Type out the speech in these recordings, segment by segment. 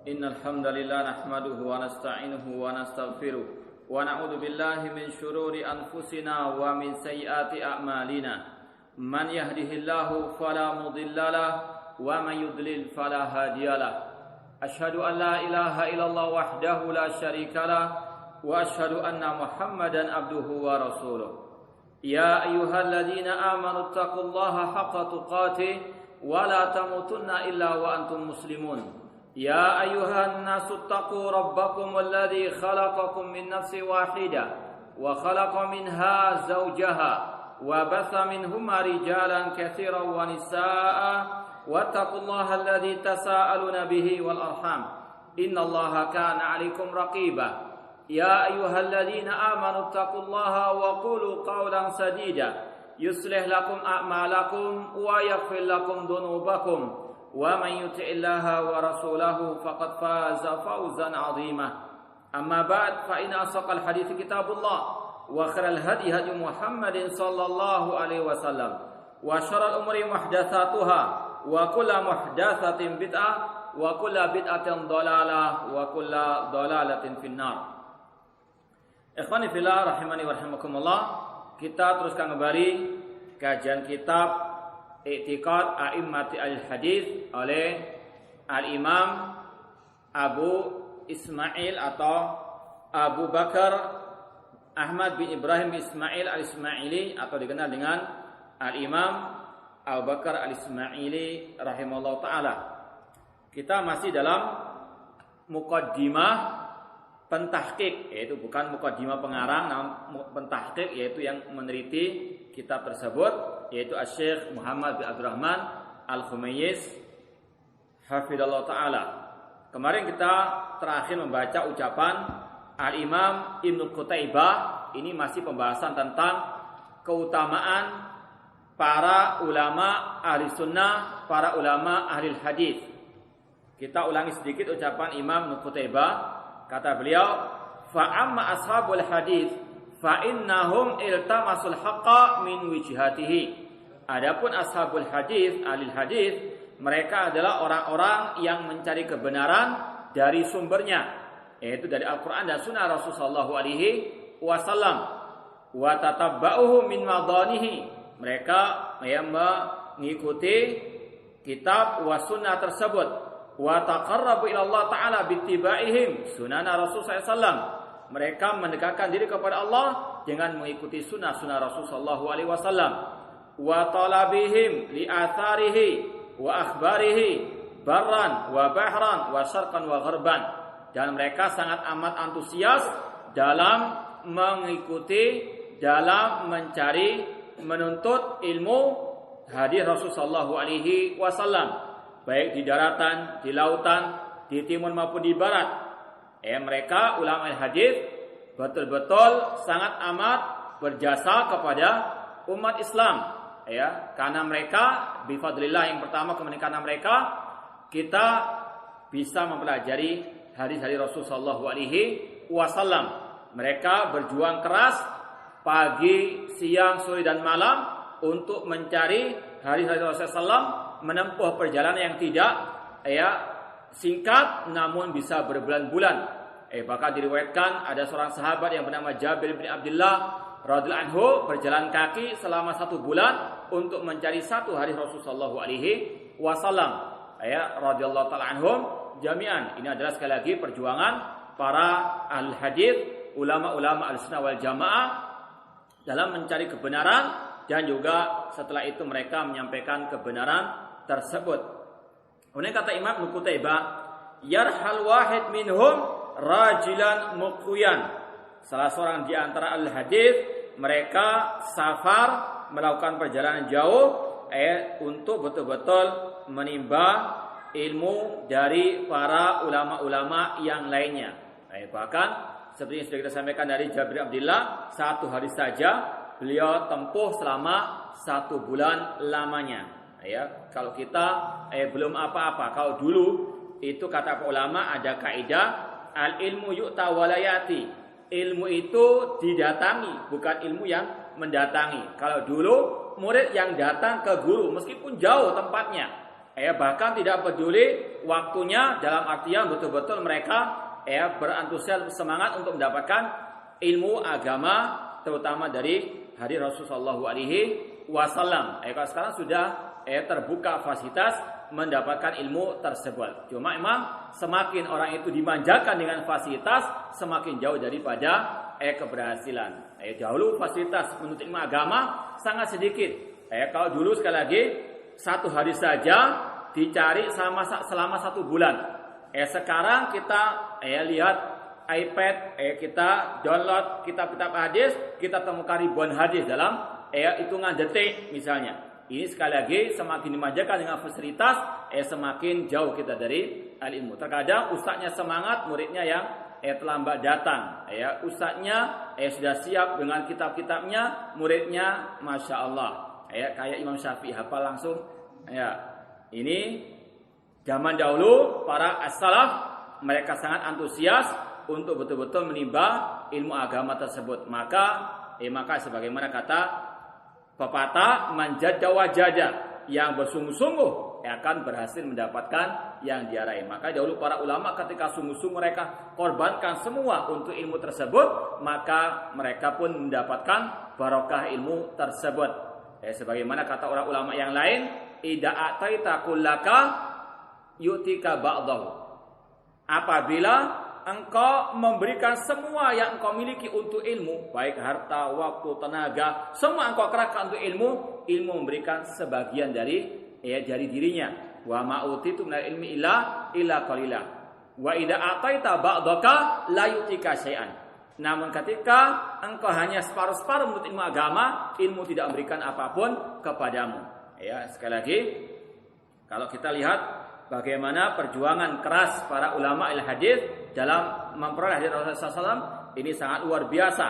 Innal hamdalillah nahmaduhu wa nasta'inuhu wa nastaghfiruh wa na'udzu billahi min shururi anfusina wa min sayyiati a'malina. Man yahdihillahu fala mudhillalah wa man yudlil fala hadiyalah. Asyhadu an la ilaha illallah wahdahu la syarikalah wa asyhadu anna Muhammadan abduhu wa rasuluh. Ya ayyuhalladzina amanu taqullaha haqqa tuqatih wa la tamutunna illa wa antum muslimun. Ya ayyuhan nasu taqu rabbakum alladzi khalaqakum min nafsin wahidah wa khalaqa minha zawjaha wa batha minhuma rijalan katsiran wa nisaa'a wattaqullaha alladzi tasaaluna bihi wal arham innallaha kana 'alaikum raqiba. Ya ayyuhalladzina amanu taqullaha wa qulu qawlan sadida yuslih lakum a'malakum wa yaghfir lakum dhunubakum wa man yuti'illaha wa rasulahu faqad faza fawzan 'azima. Amma ba'd, fa inna asaqal hadithi kitabullah wa khairal hadi hadi Muhammadin sallallahu alaihi wasallam wa syarrul umuri muhdatsatuha wa kullu muhdatsatin bid'ah wa kullu bid'atin dhalalah wa kullu dhalalatin finnar. Ikhwani fillah rahimani wa rahimakumullah, kita teruskan kembali kajian kitab I'tiqad A'immati al-Hadits oleh Al-Imam Abu Ismail atau Abu Bakar Ahmad bin Ibrahim bin Ismail al-Ismaili atau dikenal dengan Al-Imam Abu Bakar al-Ismaili rahimahullah ta'ala. Kita masih dalam muqaddimah pentahqiq, yaitu bukan muqaddimah pengarang, namun pentahqiq, yaitu yang meneliti kitab tersebut, yaitu Asy-Syaikh Muhammad bin Abdurrahman Al-Khumayyiz hafizallahu taala. Kemarin kita terakhir membaca ucapan Al-Imam Ibnu Qutaibah. Ini masih pembahasan tentang keutamaan para ulama ahli sunnah, para ulama ahli hadis. Kita ulangi sedikit ucapan Imam Ibnu Qutaibah. Kata beliau, fa amma ashabul hadis fa innahum iltamasul haqqa min wijhatihi. Adapun ashabul hadis, ahli hadis, mereka adalah orang-orang yang mencari kebenaran dari sumbernya, yaitu dari Al-Qur'an dan Sunnah Rasulullah sallallahu alaihi wasallam. Wa tatabba'uhu min madanihi. Mereka yang mengikuti kitab wa sunnah tersebut. Wa taqarrabu ila Allah taala bittiba'ihim sunana Rasulullah sallallahu. Mereka mendekatkan diri kepada Allah dengan mengikuti sunnah-sunnah Rasulullah sallallahu alaihi wasallam. Wa talabihim li atharihi wa akhbarihi barran wa bahran wa syarqan wa gharban. Dan mereka sangat amat antusias dalam mengikuti, dalam mencari, menuntut ilmu hadis Rasulullah sallallahu alaihi wasallam, baik di daratan, di lautan, di timur maupun di barat. Mereka ulama hadis betul-betul sangat amat berjasa kepada umat Islam, karena mereka bifadlillah, yang pertama karena mereka kita bisa mempelajari hadis-hadis Rasulullah sallallahu alaihi wasallam. Mereka berjuang keras pagi, siang, sore dan malam untuk mencari hadis-hadis Rasulullah sallallahu, menempuh perjalanan yang tidak singkat namun bisa berbulan-bulan. Bahkan diriwayatkan ada seorang sahabat yang bernama Jabir bin Abdullah radhiyallahu anhu berjalan kaki selama 1 bulan untuk mencari satu hadis Rasulullah sallallahu alaihi wasallam. Radhiyallahu taala anhum jami'an. Ini adalah sekali lagi perjuangan para ahli hadis, ulama-ulama al-sunnah wal jamaah dalam mencari kebenaran, dan juga setelah itu mereka menyampaikan kebenaran tersebut. Kemudian kata Imam Ibnu Qutaibah, yarhal wahid minhum rajilan muqwiyan. Salah seorang di antara al-hadis, mereka safar, melakukan perjalanan jauh untuk betul-betul menimba ilmu dari para ulama-ulama yang lainnya. Bahkan seperti yang sudah kita sampaikan dari Jabir bin Abdullah, 1 hari saja beliau tempuh selama 1 bulan lamanya. Kalau kita belum apa-apa. Kalau dulu itu kata ulama ada kaidah al ilmu yu'ta walayati. Ilmu itu didatangi, bukan ilmu yang mendatangi. Kalau dulu murid yang datang ke guru meskipun jauh tempatnya, bahkan tidak peduli waktunya, dalam artian betul-betul mereka berantusias semangat untuk mendapatkan ilmu agama, terutama dari hadis Rasulullah SAW. Kalau sekarang sudah terbuka fasilitas mendapatkan ilmu tersebut. Cuma memang semakin orang itu dimanjakan dengan fasilitas, semakin jauh daripada keberhasilan. Dahulu fasilitas menuntut ilmu agama sangat sedikit. Kalau dulu sekali lagi 1 hari saja dicari selama 1 bulan. Sekarang kita lihat iPad, kita download kitab-kitab hadis, kita temukan ribuan hadis dalam hitungan detik misalnya. Ini sekali lagi semakin dimanjakan dengan fasilitas, semakin jauh kita dari ilmu. Terkadang ustadznya semangat, muridnya yang terlambat datang. Ustadznya sudah siap dengan kitab-kitabnya, muridnya masya Allah. Kayak Imam Syafi'i hafal langsung. Ini zaman dahulu para as-salaf, mereka sangat antusias untuk betul-betul menimba ilmu agama tersebut. Maka sebagaimana kata pepatah, manjada wajada, yang bersungguh-sungguh akan berhasil mendapatkan yang dia raih. Maka dahulu para ulama ketika sungguh-sungguh mereka korbankan semua untuk ilmu tersebut, maka mereka pun mendapatkan barokah ilmu tersebut. Sebagaimana kata orang ulama yang lain, idza ataita kullaka yu'tika ba'dahu. Apabila engkau memberikan semua yang engkau miliki untuk ilmu, baik harta, waktu, tenaga, semua engkau kerahkan untuk ilmu memberikan sebagian dari dirinya. Wa ma utitu minal ilmi illa qalila. Wa idza ataita ba'daka la yu'tika syai'an. Namun ketika engkau hanya separuh-separuh menuntut ilmu agama, ilmu tidak memberikan apapun kepadamu. Sekali lagi, kalau kita lihat bagaimana perjuangan keras para ulama al-hadis dalam memperoleh hadis Rasulullah SAW, ini sangat luar biasa.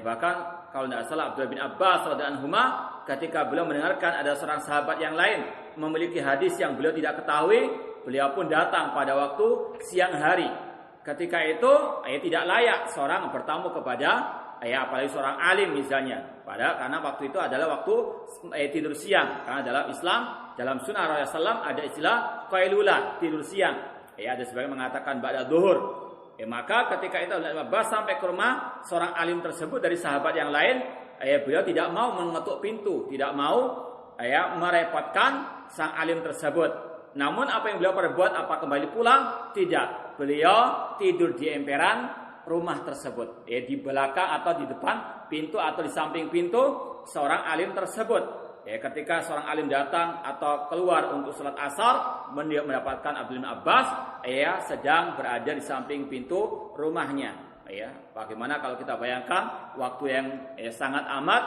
Bahkan kalau tidak salah Abdullah bin Abbas radhiyallahu anhuma, ketika beliau mendengarkan ada seorang sahabat yang lain memiliki hadis yang beliau tidak ketahui, beliau pun datang pada waktu siang hari. Ketika itu tidak layak seorang bertamu kepada apalagi seorang alim misalnya. Padahal karena waktu itu adalah waktu tidur siang. Karena dalam Islam, dalam sunnah Rasulullah SAW ada istilah qailulah, tidur siang. Ada sebagian mengatakan ba'da zuhur. Maka ketika itu Abbas sampai ke rumah seorang alim tersebut dari sahabat yang lain, beliau tidak mau mengetuk pintu, tidak mau merepotkan sang alim tersebut. Namun apa yang beliau perbuat? Apa kembali pulang? Tidak. Beliau tidur di emperan rumah tersebut, di belakang atau di depan pintu atau di samping pintu seorang alim tersebut. Ketika seorang alim datang atau keluar untuk sholat asar, mendapatkan Abdullah bin Abbas sedang berada di samping pintu rumahnya. Bagaimana kalau kita bayangkan waktu yang sangat amat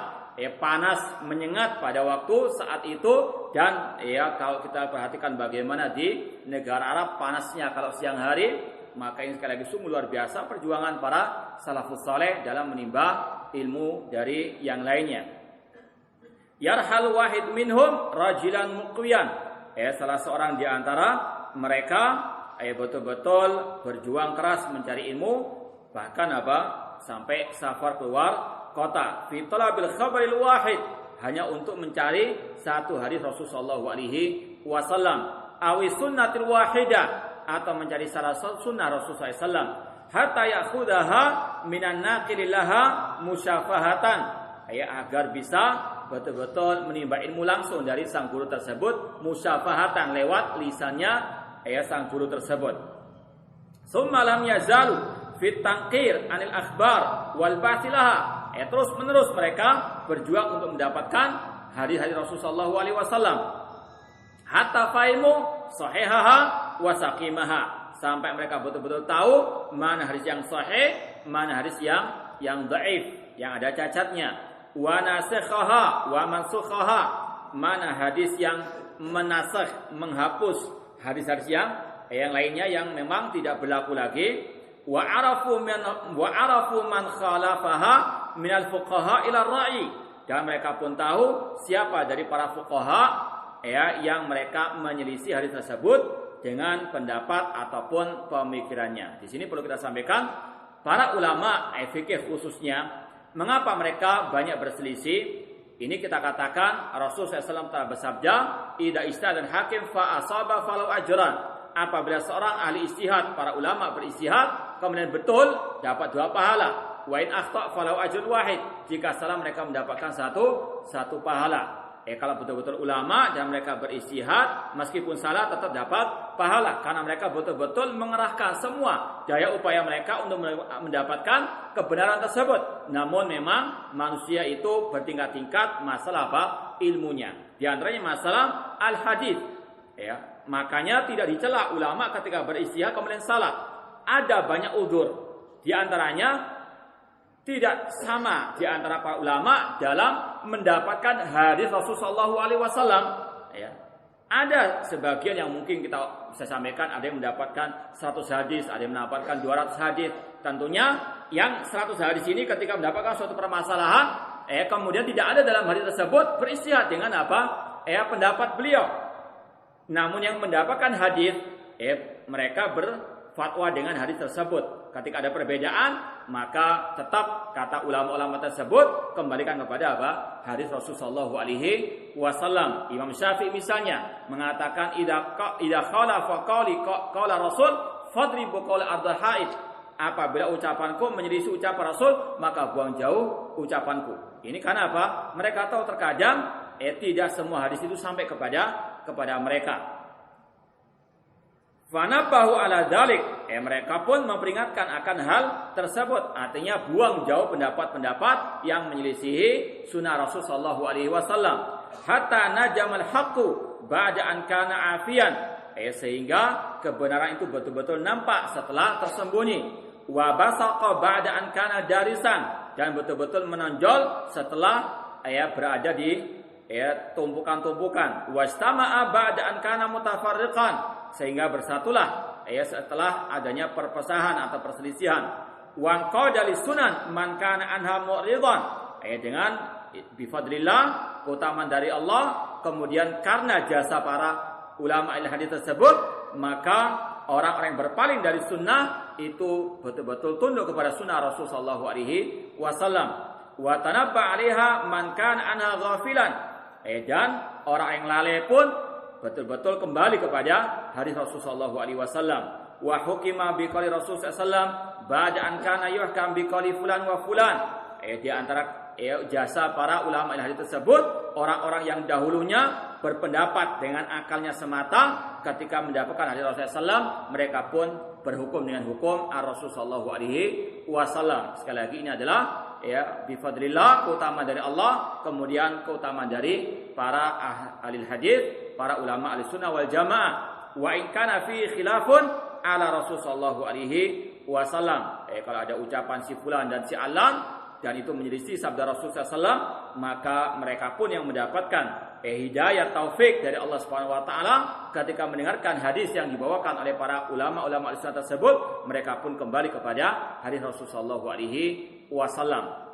panas menyengat pada waktu saat itu, dan kalau kita perhatikan bagaimana di negara Arab panasnya kalau siang hari, maka ini sekali lagi sungguh luar biasa perjuangan para salafus saleh dalam menimba ilmu dari yang lainnya. Yarhal wahid minhum rajulan muqwiyan. Salah seorang di antara mereka betul-betul berjuang keras mencari ilmu, bahkan sampai safar keluar kota fi talabil khabaril wahid, hanya untuk mencari satu hadis Rasulullah SAW, awi sunnatil wahidah, atau mencari salah satu sunnah Rasulullah SAW, hatta yakhudaha minan naqilillaha musyafahatan, agar bisa betul-betul menimba ilmu langsung dari sang guru tersebut, musyafahatan, lewat lisannya sang guru tersebut. Summa lam yazalu fit tanqir anil akhbar wal basilaha. Terus menerus mereka berjuang untuk mendapatkan hadis-hadis Rasulullah SAW, hatta faimu sahihaha wa saqimaha, sampai mereka betul-betul tahu mana hadis yang sahih, mana hadis yang dhaif, yang ada cacatnya, wa nasikhaha wa mansukhaha, mana hadis yang menasakh, menghapus hadis-hadis yang lainnya yang memang tidak berlaku lagi, wa arafu man khalafaha minal fuqaha ila ra'i, dan mereka pun tahu siapa dari para fuqaha yang mereka menyelisih hadis tersebut dengan pendapat ataupun pemikirannya. Di sini perlu kita sampaikan, para ulama fikih khususnya, mengapa mereka banyak berselisih? Ini kita katakan Rasulullah SAW telah bersabda, "Idza ijtahada hakim fa asaba falau ajran." Apabila seorang ahli ijtihad, para ulama beristihad, kemudian betul, dapat 2 pahala. Wa in akhta falau ajrun wahid. Jika salah mereka mendapatkan satu pahala. Kalau betul-betul ulama dan mereka beristihad, meskipun salah tetap dapat pahala karena mereka betul-betul mengerahkan semua daya upaya mereka untuk mendapatkan kebenaran tersebut. Namun memang manusia itu bertingkat-tingkat masalah apa? Ilmunya. Di antaranya masalah al-hadis. Makanya tidak dicela ulama ketika beristihad kemudian salah. Ada banyak udzur. Di antaranya tidak sama di antara para ulama dalam mendapatkan hadis Rasulullah SAW. Ada sebagian yang mungkin kita bisa sampaikan, ada yang mendapatkan 100 hadis, ada yang mendapatkan 200 hadis. Tentunya yang 100 hadis ini ketika mendapatkan suatu permasalahan, kemudian tidak ada dalam hadis tersebut, beristihad dengan apa? Pendapat beliau. Namun yang mendapatkan hadis, mereka berfatwa dengan hadis tersebut. Ketika ada perbedaan, maka tetap kata ulama-ulama tersebut kembalikan kepada apa? Hadis Rasulullah SAW. Imam Syafi'i misalnya mengatakan idza khalafa qala Rasul fadribu qala ardhal haid. Apabila ucapanku menyelisih ucapan Rasul, maka buang jauh ucapanku. Ini karena apa? Mereka tahu terkadang tidak semua hadis itu sampai kepada mereka. Fanabahu ala dzalik, mereka pun memperingatkan akan hal tersebut. Artinya buang jauh pendapat-pendapat yang menyelisihi sunnah Rasul sallallahu alaihi wasallam. Hatta najamal haqqu ba'da an kana afian, sehingga kebenaran itu betul-betul nampak setelah tersembunyi. Wa basaqa ba'da an kana darisan, dan betul-betul menonjol setelah berada di tumpukan-tumpukan. Wastama'a ba'da an kana mutafarriqan, sehingga bersatulah setelah adanya perpecahan atau perselisihan. Wan qada lisunan man kana anha mu'ridan, dengan bifadlillah, keutamaan dari Allah, kemudian karena jasa para ulama hadis tersebut, maka orang-orang yang berpaling dari sunnah itu betul-betul tunduk kepada sunnah Rasul sallallahu alaihi wasallam. Wa tanabba 'alaiha man kana anha ghafilan, dan orang yang lalai pun betul-betul kembali kepada hadis Rasulullah SAW. Wa hukima biqauli Rasulullah SAW ba'da an kana yuhkam biqauli fulan wa fulan. Di antara jasa para ulama hadis tersebut, orang-orang yang dahulunya berpendapat dengan akalnya semata, ketika mendapatkan hadis Rasulullah SAW, mereka pun berhukum dengan hukum Rasulullah SAW. Sekali lagi ini adalah bifadlillah, keutamaan dari Allah, kemudian keutamaan dari para ahli hadis, para ulama ahli sunnah wal jamaah. Wa in kana fi khilafun ala Rasul sallallahu alaihi wasallam. Kalau ada ucapan si fulan dan si alan dan itu menyelisih sabda Rasul sallallahu, maka mereka pun yang mendapatkan hidayah taufik dari Allah Subhanahu wa taala ketika mendengarkan hadis yang dibawakan oleh para ulama-ulama ahli sunnah tersebut, mereka pun kembali kepada hadis Rasul sallallahu alaihi wasallam.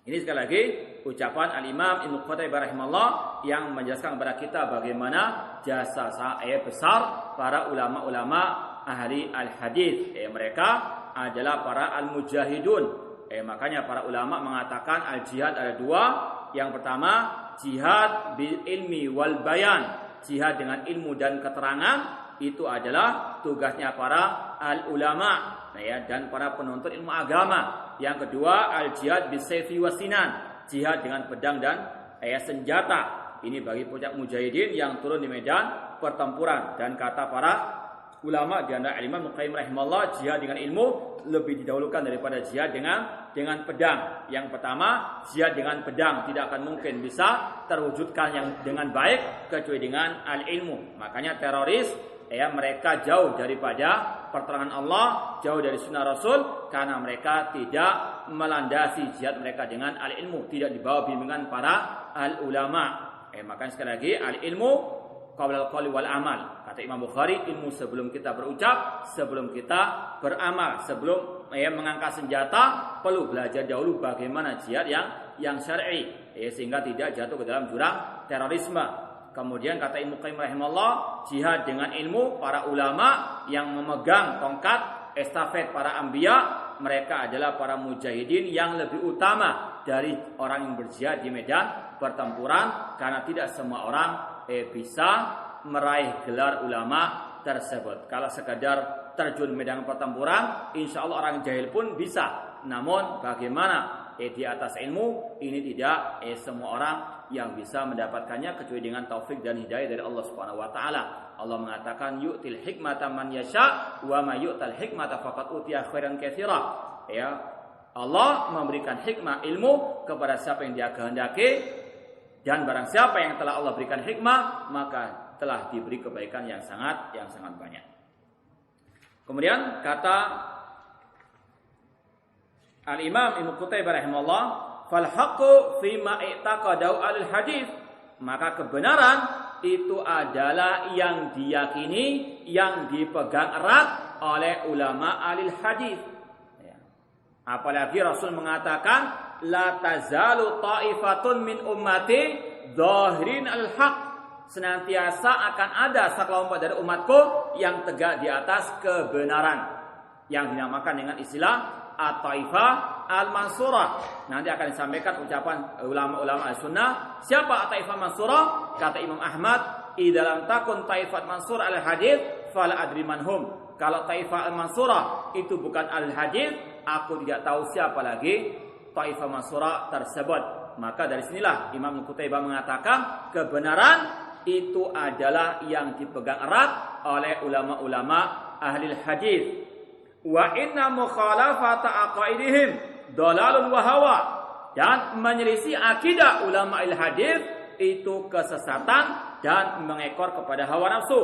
Ini sekali lagi ucapan Al-Imam Ibnu Qutaibah rahimahullah yang menjelaskan kepada kita bagaimana jasa besar para ulama-ulama ahli al-hadis. Mereka adalah para al-mujahidun. Makanya para ulama mengatakan al-jihad ada 2. Yang pertama, jihad bil ilmi wal bayan. Jihad dengan ilmu dan keterangan itu adalah tugasnya para al-ulama dan para penuntut ilmu agama. Yang kedua, al-jihad bisayfi wasinan, jihad dengan pedang dan senjata. Ini bagi puncak mujahidin yang turun di medan pertempuran. Dan kata para ulama di antara Imam Muqayyim rahimahullah, jihad dengan ilmu lebih didahulukan daripada jihad dengan pedang. Yang pertama, jihad dengan pedang tidak akan mungkin bisa terwujudkan yang dengan baik kecuali dengan al-ilmu. Makanya teroris mereka jauh daripada pertolongan Allah, jauh dari sunnah Rasul, karena mereka tidak melandasi jihad mereka dengan al-ilmu, tidak dibawa bimbingan para al-ulama. Makanya sekali lagi, al-ilmu qabla al-qauli wal amal. Kata Imam Bukhari, ilmu sebelum kita berucap, sebelum kita beramal, sebelum mengangkat senjata, perlu belajar dahulu bagaimana jihad yang syar'i, sehingga tidak jatuh ke dalam jurang terorisme. Kemudian kata Ibnu Qayyim rahimahullah, jihad dengan ilmu, para ulama yang memegang tongkat estafet para anbiya mereka adalah para mujahidin yang lebih utama dari orang yang berjihad di medan pertempuran, karena tidak semua orang bisa meraih gelar ulama tersebut. Kalau sekadar terjun medan pertempuran, insya Allah orang jahil pun bisa. Namun bagaimana di atas ilmu ini tidak semua orang yang bisa mendapatkannya kecuali dengan taufik dan hidayah dari Allah Subhanahu wa taala. Allah mengatakan yu'til hikmata man yasha wa may yu'tal hikmata faqad utiya khairan katsira. Ya, Allah memberikan hikmah ilmu kepada siapa yang Dia kehendaki, dan barang siapa yang telah Allah berikan hikmah maka telah diberi kebaikan yang sangat banyak. Kemudian kata Al-Imam Ibnu Qutaibah rahimahullah, fal haqqu fi ma i'taqadu al-hadits, maka kebenaran itu adalah yang diyakini, yang dipegang erat oleh ulama ahli hadis. Ya. Apalagi Rasul mengatakan la tazalu ta'ifatun min ummati dhahirin al-haq, senantiasa akan ada sekelompok dari umatku yang tegak di atas kebenaran, yang dinamakan dengan istilah at-taifah al-mansurah. Nanti akan disampaikan ucapan ulama-ulama al-sunnah. Siapa at-taifah mansurah? Kata Imam Ahmad, idza lam takun taifat mansur al-hadits fala adri manhum. Kalau taifah al-mansurah itu bukan al-hadits, aku tidak tahu siapa lagi taifah mansurah tersebut. Maka dari sinilah Imam Qutaibah mengatakan kebenaran itu adalah yang dipegang erat oleh ulama-ulama ahli hadis. Wa inna mukhalafata aqaidihim dalalun wa hawa, dan menyelisih akidah ulama al-hadis itu kesesatan dan mengekor kepada hawa nafsu.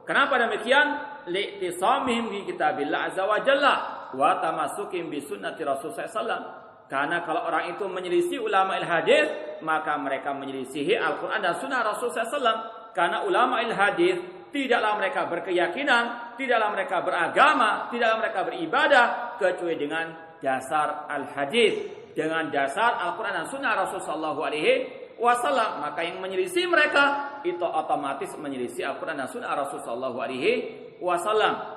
Kenapa demikian? Li'tisamihim bi kitabillah azza wa jalla wa tamassukim bi sunnati Rasul sallallahu alaihi wasallam. Karena kalau orang itu menyelisih ulama al-hadis, maka mereka menyelisihi Al-Qur'an dan sunnah Rasul sallallahu alaihi wasallam. Karena ulama al-hadis tidaklah mereka berkeyakinan, tidaklah mereka beragama, tidaklah mereka beribadah kecuali dengan dasar al-hadis, dengan dasar Al-Qur'an dan sunnah Rasul sallallahu alaihi wasallam. Maka yang menyelisih mereka itu otomatis menyelisih Al-Qur'an dan sunnah Rasul sallallahu alaihi wasallam.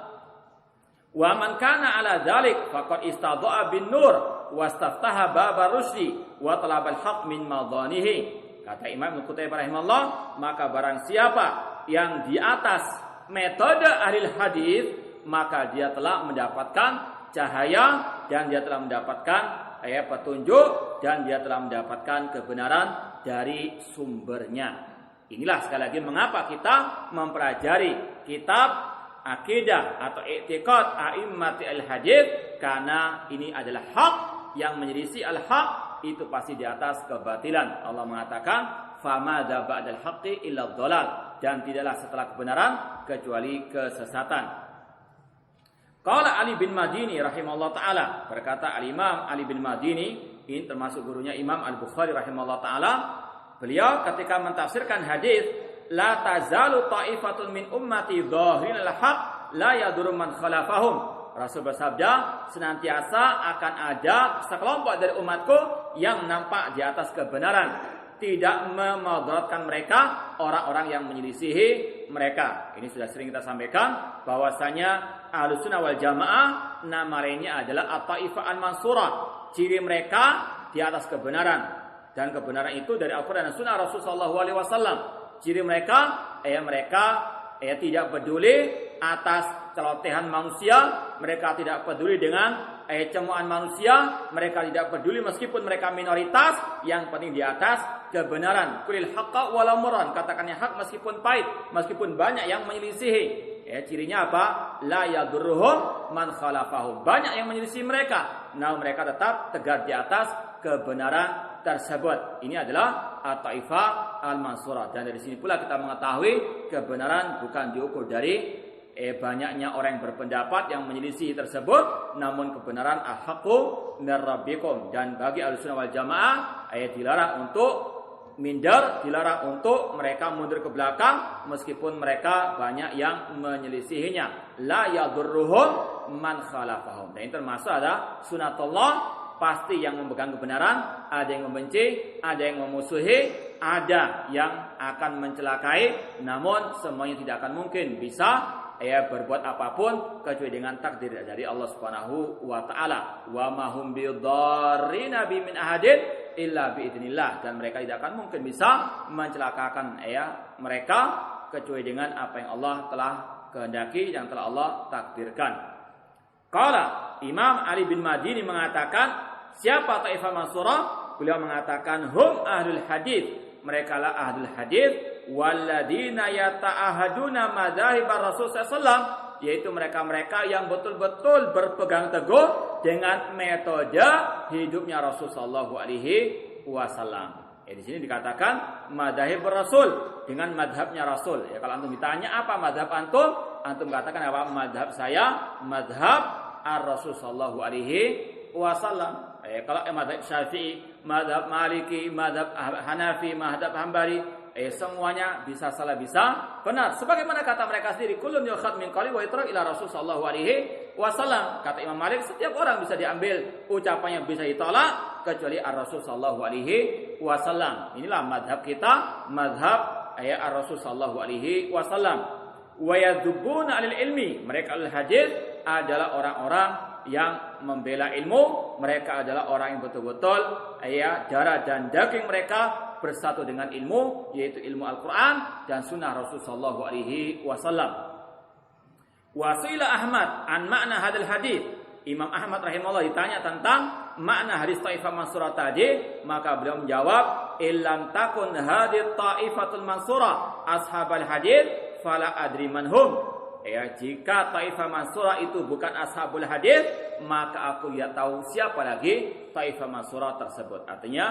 Wa man kana ala dzalik faqad istadha'a bin nur wastaftaha baba rusyi wa talabal haqq min madanihi. Kata Imam Qutaibah rahimahullah, maka barang siapa yang di atas metode ahli hadis, maka dia telah mendapatkan cahaya dan dia telah mendapatkan petunjuk dan dia telah mendapatkan kebenaran dari sumbernya. Inilah sekali lagi mengapa kita mempelajari kitab akidah atau i'tiqad a'immati al-hadis, karena ini adalah hak. Yang menyelisih al-haq itu pasti di atas kebatilan. Allah mengatakan famadza ba'dal haqqi illa dhalal, dan tidaklah setelah kebenaran kecuali kesesatan. Qala Ali bin Madini rahimahullah taala, berkata al-Imam Ali bin Madini, ini termasuk gurunya Imam Al-Bukhari rahimahullah taala, beliau ketika mentafsirkan hadis la tazalu ta'ifatun min ummati dhahirin al-haq la yadur man khalafahum, Rasul bersabda, senantiasa akan ada sekelompok dari umatku yang nampak di atas kebenaran, tidak memudaratkan mereka orang-orang yang menyelisihi mereka. Ini sudah sering kita sampaikan bahwasanya Ahlussunnah wal Jamaah nama lainnya adalah at-taifah al-mansurah. Ciri mereka di atas kebenaran, dan kebenaran itu dari Al-Qur'an dan Sunnah Rasul sallallahu alaihi wasallam. Ciri mereka tidak peduli atas celotehan manusia, mereka tidak peduli dengan cemohan manusia, mereka tidak peduli meskipun mereka minoritas, yang penting di atas kebenaran. Qulil haqqa walau murran, katakan yang hak meskipun pahit, meskipun banyak yang menyelisihi. Cirinya apa? La yadurruhum man khalafahum, banyak yang menyelisihi mereka, namun mereka tetap tegar di atas kebenaran tersebut. Ini adalah at-taifah al-mansurah, dan dari sini pula kita mengetahui kebenaran bukan diukur dari banyaknya orang yang berpendapat yang menyelisih tersebut, namun kebenaran al-haqqu mir rabbikum. Dan bagi Ahlussunnah wal Jamaah dilarang untuk minder, dilarang untuk mereka mundur ke belakang meskipun mereka banyak yang menyelisihinya. La yadurruhum man khalafahum. Dan ini termasuk ada sunatullah, pasti yang memegang kebenaran ada yang membenci, ada yang memusuhi, ada yang akan mencelakai, namun semuanya tidak akan mungkin bisa berbuat apapun kecuali dengan takdir dari Allah Subhanahu wa taala. Wa ma hum bidarrina bi min ahadin illa biidznillah, dan mereka tidak akan mungkin bisa mencelakakan mereka kecuali dengan apa yang Allah telah kehendaki, yang telah Allah takdirkan. Qala Imam Ali bin Madini mengatakan, siapa Taifah Mansurah? Beliau mengatakan hum ahlul hadis, mereka lah ahlul hadis, walladzina yata'ahaduna madzahib Rasul sallallahu, yaitu mereka-mereka yang betul-betul berpegang teguh dengan metode hidupnya Rasul sallallahu alaihi wasallam. Di sini dikatakan madzhab Rasul, dengan madhabnya Rasul. Kalau antum ditanya apa madhab antum, antum katakan apa? Madhab saya madhab ar-Rasul sallallahu alaihi wasallam. Kalau madhab Syafi'i, madhab Maliki, madhab Hanafi, madhab Hambali, semuanya bisa salah bisa benar. Sebagaimana kata mereka sendiri, kullun yukhad min qali wa yatra ila Rasul sallallahu alaihi wasallam. Kata Imam Malik, setiap orang bisa diambil ucapannya, bisa ditolak kecuali ar-Rasul sallallahu alaihi wasallam. Inilah madhab kita, madhab ar-Rasul sallallahu alaihi wasallam. Wa yadzubuna alil ilmi, mereka al-hadis adalah orang-orang yang membela ilmu. Mereka adalah orang yang betul-betul darah dan daging mereka bersatu dengan ilmu, yaitu ilmu Al-Quran dan sunnah Rasul sallallahu alaihi wasallam. Wasila Ahmad an makna hadal hadis. Imam Ahmad rahimahullah ditanya tentang makna hadis Taifah Mansurah tadi, maka beliau menjawab, illam takun hadis Taifatul Mansurah ashabal hadis fala adri manhum. Jika Taifah Mansurah itu bukan ashabul hadis, maka aku tidak tahu siapa lagi Taifah Mansurah tersebut. Artinya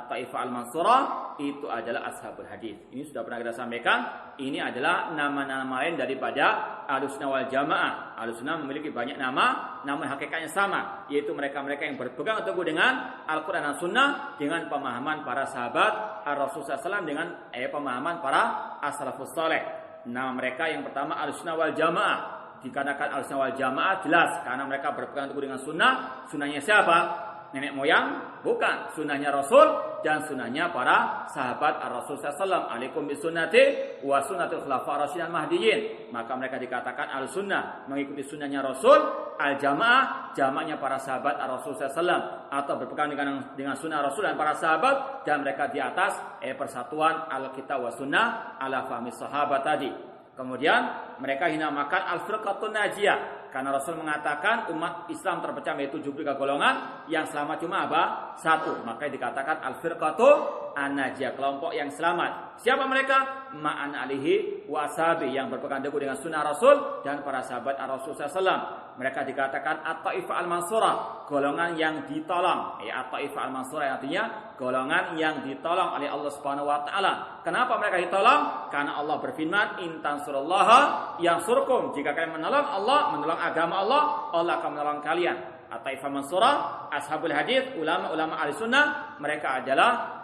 Taifah al-Mansurah itu adalah ashabul hadis. Ini sudah pernah kita sampaikan. Ini adalah nama-nama lain daripada Ahlussunnah wal Jamaah. Ahlussunnah memiliki banyak nama, namun hakikatnya sama, yaitu mereka-mereka yang berpegang teguh dengan Al-Quran dan Sunnah, dengan pemahaman para sahabat Rasulullah SAW, dengan pemahaman para as-salafus saleh. Nama mereka yang pertama Ahlussunnah wal Jamaah. Dikatakan Ahlussunnah wal Jamaah jelas karena mereka berpegang teguh dengan sunnah. Sunnahnya siapa? Nenek moyang? Bukan. Sunnahnya Rasul dan sunnahnya para sahabat Rasul sallallahu alaikum bisunnati wa sunnatul khulafa rasyidin mahdiyyin. Maka mereka dikatakan Ahlussunnah, mengikuti sunnahnya Rasul. Al-Jamaah, jamaknya para sahabat Rasul sallallahu, atau berpegang dengan sunnah Rasul dan para sahabat, dan mereka di atas persatuan al-kitab wa sunnah ala fahmi sahabat tadi. Kemudian mereka dinamakan al-firqatun najiyah karena Rasul mengatakan umat Islam terpecah menjadi 73 golongan, yang selamat cuma apa? Satu. Maka dikatakan al-firqatun an-najiyah, kelompok yang selamat. Siapa mereka? Ma'an alihi wa ashabi, yang berpegang teguh dengan sunnah Rasul dan para sahabat Rasul sallallahu. Mereka dikatakan at-Taifah al-Mansurah, golongan yang ditolong. At-Taifah al-Mansurah artinya golongan yang ditolong oleh Allah Subhanahu wa taala. Kenapa mereka ditolong? Karena Allah berfirman, "In tansurullaha yansurkum." Jika kalian menolong Allah, menolong agama Allah, Allah akan menolong kalian. At-Taifah Mansurah, ashabul hadis, ulama-ulama ahli-sunnah, mereka adalah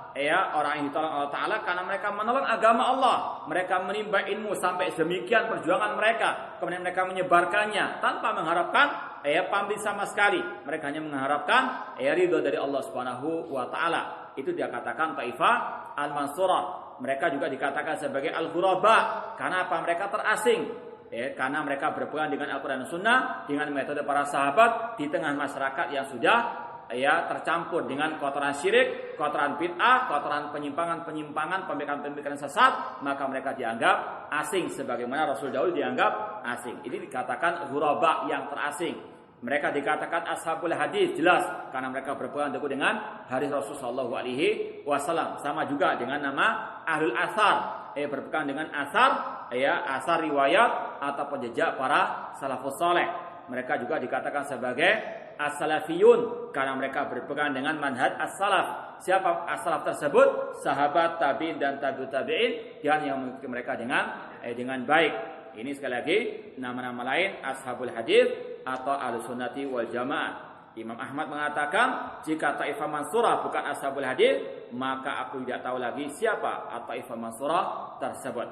orang yang ditolong Allah Ta'ala karena mereka menolong agama Allah. Mereka menimba ilmu sampai demikian perjuangan mereka, kemudian mereka menyebarkannya tanpa mengharapkan pamrih sama sekali. Mereka hanya mengharapkan ridho dari Allah Subhanahu wa taala. Itu dia katakan Taifah al-Mansurah. Mereka juga dikatakan sebagai al-ghuraba. Karena apa? Mereka terasing. Karena mereka berpegang dengan Al-Quran dan Sunnah, dengan metode para sahabat di tengah masyarakat yang sudah tercampur dengan kotoran syirik, kotoran bid'ah, kotoran penyimpangan, pemikiran sesat, maka mereka dianggap asing sebagaimana Rasul dahulu dianggap asing. Ini dikatakan ghuraba, yang terasing. Mereka dikatakan ashabul hadis, jelas karena mereka berpegang teguh dengan hadis Rasul sallallahu alaihi wasallam. Sama juga dengan nama ahlul asar, berpegang dengan asar, asar riwayat atau jejak para salafus saleh. Mereka juga dikatakan sebagai as-salafiyun karena mereka berpegang dengan manhaj as-salaf. Siapa as-salaf tersebut? Sahabat, tabi'in dan tabi'ut tabi'in yang mengikuti mereka dengan baik. Ini sekali lagi nama-nama lain ashabul hadis atau ahlussunnati wal jamaah. Imam Ahmad mengatakan, jika Taifah Mansurah bukan ashabul hadis, maka aku tidak tahu lagi siapa Taifah Mansurah tersebut.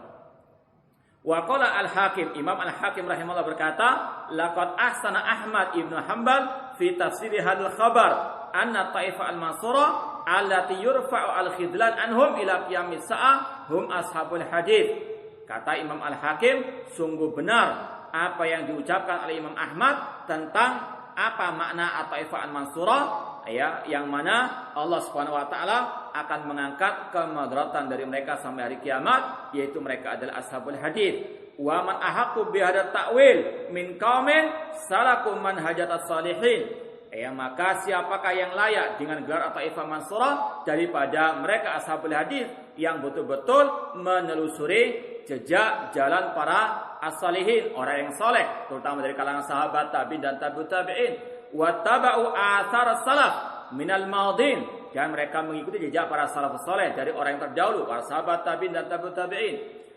Wa qala al-Hakim, Imam al-Hakim rahimahullah berkata, laqad ahsana Ahmad ibnu Hanbal fi tafsir hadzal khabar anna Taifah al-Mansurah allati yurfa'u al-khidlan anhum ila qiyamis sa'ah hum ashabul hadis. Kata Imam al-Hakim, sungguh benar apa yang diucapkan oleh Imam Ahmad tentang apa makna at-taifah al-mansurah, ya, yang mana Allah Subhanahu wa taala akan mengangkat kemadaratan dari mereka sampai hari kiamat, yaitu mereka adalah ashabul hadis. Wa man ahaqqu bi hadzal ta'wil min qaumin salaku manhajat as-salihin. Ya, maka siapakah yang layak dengan gelar at-taifah mansurah daripada mereka ashabul hadis yang betul-betul menelusuri jejak jalan para as-salihin, orang yang soleh, terutama dari kalangan sahabat, tabi'in dan tabi'ut tabi'in. Wa taba'u athar salaf minal madin, dan mereka mengikuti jejak para salafus saleh dari orang yang terdahulu, para sahabat, tabi'in dan tabi'ut tabi'in.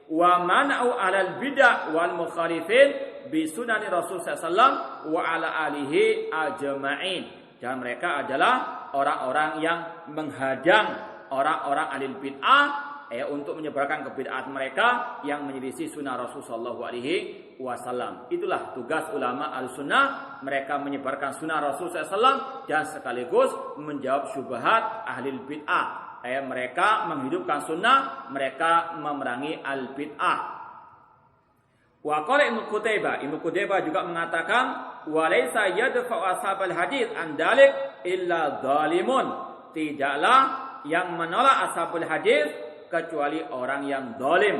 Wa mana'u 'alal bid'ah wal mukhalifin bi sunani Rasul sallallahu alaihi wasallam wa 'ala alihi ajma'in. Dan mereka adalah orang-orang yang menghadang orang-orang ahli bid'ah untuk menyebarkan kebid'ahan mereka yang menyelisih sunnah Rasul sallallahu alaihi wasallam. Itulah tugas ulama al-sunnah, mereka menyebarkan sunnah Rasul sallallahu alaihi wasallam dan sekaligus menjawab syubhat ahli bid'ah. Mereka menghidupkan sunnah, mereka memerangi al-bid'ah. Wa qala Ibnu Qutaibah juga mengatakan walaysa yadfa'u ashabal hadits an dalik illa zalimun. Tidaklah yang menolak ashabul hadits kecuali orang yang zalim.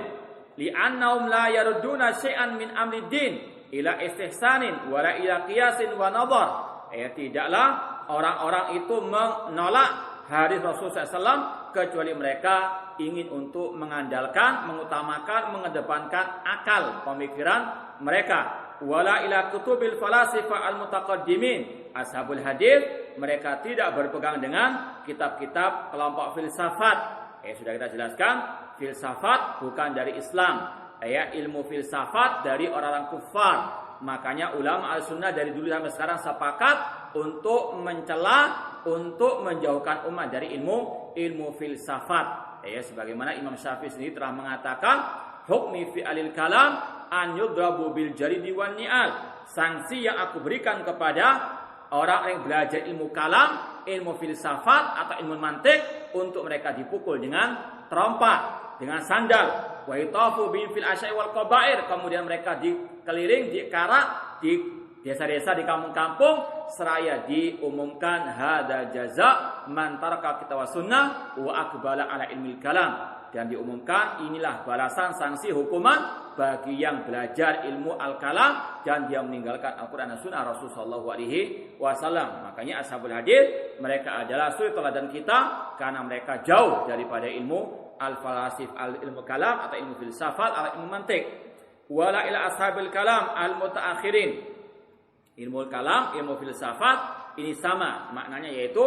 Li'annahum la yarudduna syai'an min amri din ila istihsanin wa la ila qiyasin wa nadhar. Tidaklah orang-orang itu menolak hadis Rasul SAW kecuali mereka ingin untuk mengandalkan, mengutamakan, mengedepankan akal pemikiran mereka. Wala ila kutubil falasifa al-mutaqaddimin. Ashabul hadis mereka tidak berpegang dengan kitab-kitab kelompok filsafat. Sudah kita jelaskan, filsafat bukan dari Islam. Ilmu filsafat dari orang-orang kufar. Makanya ulama al-sunnah dari dulu sampai sekarang sepakat untuk mencela, untuk menjauhkan umat dari ilmu filsafat. Sebagaimana Imam Syafi'i sendiri telah mengatakan, hukmi fi alil kalam an yudrabu bil jaridi wan ni'al. Sanksi yang aku berikan kepada orang yang belajar ilmu kalam, ilmu filsafat atau ilmu mantik, untuk mereka dipukul dengan terompak, dengan sandal. Wa yatafu bi fil asya'i wal qabair, kemudian mereka dikeliling, dikarak di desa-desa, di kampung-kampung, seraya diumumkan hada jaza man taraka kitab wa sunnah wa aqbala ala ilmil kalam, dan diumumkan inilah balasan sanksi hukuman bagi yang belajar ilmu al-kalam dan dia meninggalkan Al-Quran dan Sunnah Rasul sallallahu alaihi wasallam. Makanya ashabul hadis mereka adalah suri teladan kita karena mereka jauh daripada ilmu al-falasif, ilmu kalam atau ilmu filsafat atau ilmu mantik. Wala ila ashabil kalam al-mutaakhirin. Ilmu kalam, ilmu filsafat ini sama maknanya, yaitu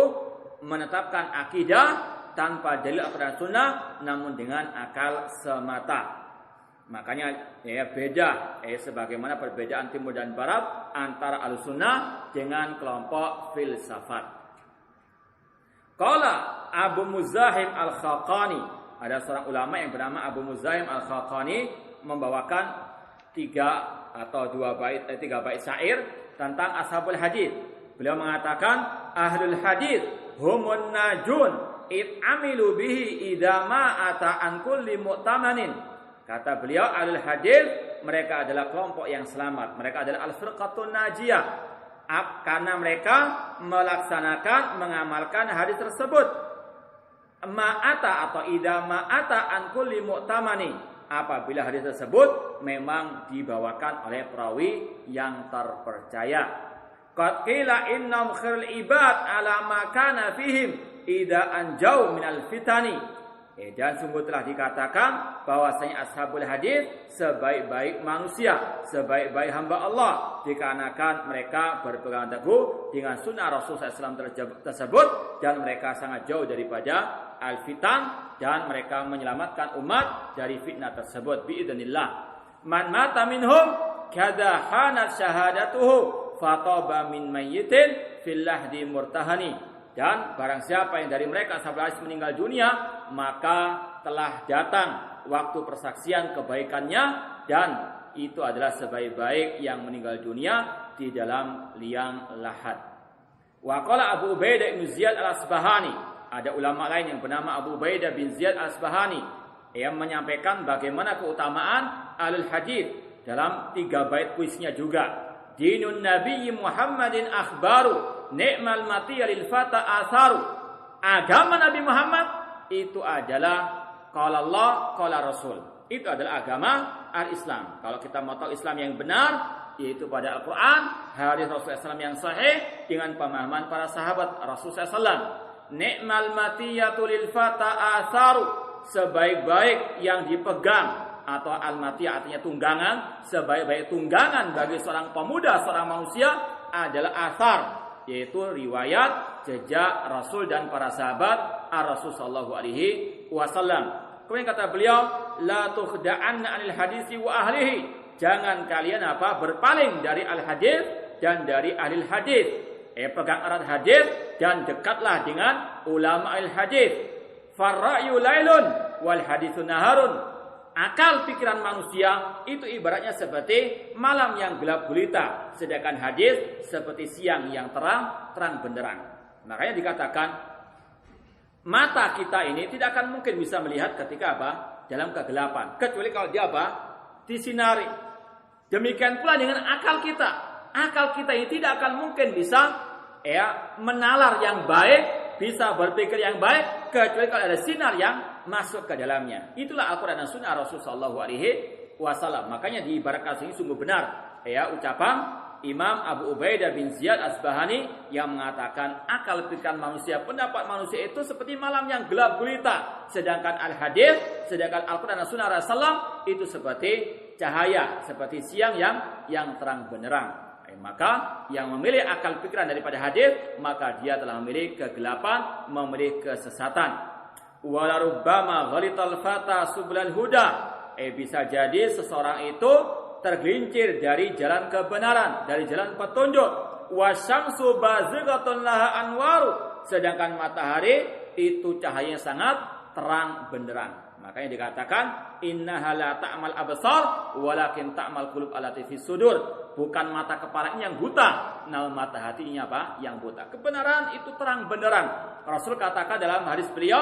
menetapkan akidah tanpa dalil Al-Quran Sunnah namun dengan akal semata. Makanya beda sebagaimana perbedaan timur dan barat antara al-sunnah dengan kelompok filsafat. Qala Abu Muzahim al-Khaqani, ada seorang ulama yang bernama Abu Muzahim al-Khaqani membawakan tiga bait syair tentang ashabul hadis. Beliau mengatakan ahlul hadis humun najun id amilu bihi idza ma ata an kulli mu'tamanin. Kata beliau, ahlul hadis mereka adalah kelompok yang selamat, mereka adalah al-firqatun najiyah, karena mereka melaksanakan, mengamalkan hadis tersebut. Ma'ata atau idza ma'ata an kulli mu'tamani, apabila hadis tersebut memang dibawakan oleh perawi yang terpercaya. Qad qila innam khairul ibad ala ma kana fihim idza anjau minal fitani. Dan sungguh telah dikatakan bahwasanya ashabul hadis sebaik-baik manusia, sebaik-baik hamba Allah, dikarenakan mereka berpegang teguh dengan sunnah Rasul SAW tersebut dan mereka sangat jauh daripada al-fitan dan mereka menyelamatkan umat dari fitnah tersebut biidznillah. Man mata minhum kadza hanat syahadatuhu fataba min mayyitin fil lahdi murtahani. Dan barang siapa yang dari mereka ashabul hadis meninggal dunia, maka telah datang waktu persaksian kebaikannya dan itu adalah sebaik-baik yang meninggal dunia di dalam liang lahat. Wa qala Abu Ubaidah bin Ziyad al-Asbahani, ada ulama lain yang bernama Abu Ubaidah bin Ziyad al-Asbahani yang menyampaikan bagaimana keutamaan ahlul hadis. dalam 3 bait puisinya juga. Dinun Nabi Muhammadin akhbaru, ni'mal matiya lil fata atharu. Agama Nabi Muhammad itu adalah qala Allah, qala Rasul. Itu adalah agama al-Islam. Kalau kita mau tahu Islam yang benar, yaitu pada Al-Quran, hadis Rasulullah SAW yang sahih dengan pemahaman para sahabat Rasulullah SAW. Ni'mal matiyatu lil fata atharu, sebaik-baik yang dipegang, atau al-matiyah artinya tunggangan, sebaik-baik tunggangan bagi seorang pemuda, seorang manusia adalah athar, yaitu riwayat, jejak Rasul dan para sahabat Rasul sallallahu alaihi wasallam. Kemudian kata beliau, la tukhda'anna 'anil hadisi wa ahlihi. Jangan kalian berpaling dari al-hadis dan dari ahli hadis. Pegang erat hadis dan dekatlah dengan ulama al-hadis. Farra'yu lailun wal haditsu naharun. Akal pikiran manusia itu ibaratnya seperti malam yang gelap gulita, sedangkan hadis seperti siang yang terang benderang. Makanya dikatakan mata kita ini tidak akan mungkin bisa melihat ketika dalam kegelapan, kecuali kalau dia disinari. Demikian pula dengan akal kita. Akal kita ini tidak akan mungkin bisa menalar yang baik, bisa berpikir yang baik, kecuali kalau ada sinar yang masuk ke dalamnya. Itulah Al-Quran dan Sunnah Rasulullah sallallahu alaihi wasallam. Makanya diibaratkan sini sungguh benar ucapan Imam Abu Ubaidah bin Ziyad Asbahani yang mengatakan akal pikiran manusia, pendapat manusia itu seperti malam yang gelap gulita, sedangkan al-hadis, sedangkan Al-Quran dan Sunnah Rasulullah itu seperti cahaya, seperti siang yang terang benderang. Maka yang memilih akal pikiran daripada hadis, maka dia telah memilih kegelapan, memilih kesesatan. Wala rubbama ghalital fata sublal huda. Bisa jadi seseorang itu tergelincir dari jalan kebenaran, dari jalan petunjuk. Wasyamsu bazighatun laha anwaru. Sedangkan matahari itu cahayanya sangat terang benderang. Makanya dikatakan innaha la ta'mal absar walakin ta'mal qulub allati fis sudur. Bukan mata kepala ini yang buta, namun mata hatinya yang buta. Kebenaran itu terang benderang. Rasul katakan dalam hadis beliau,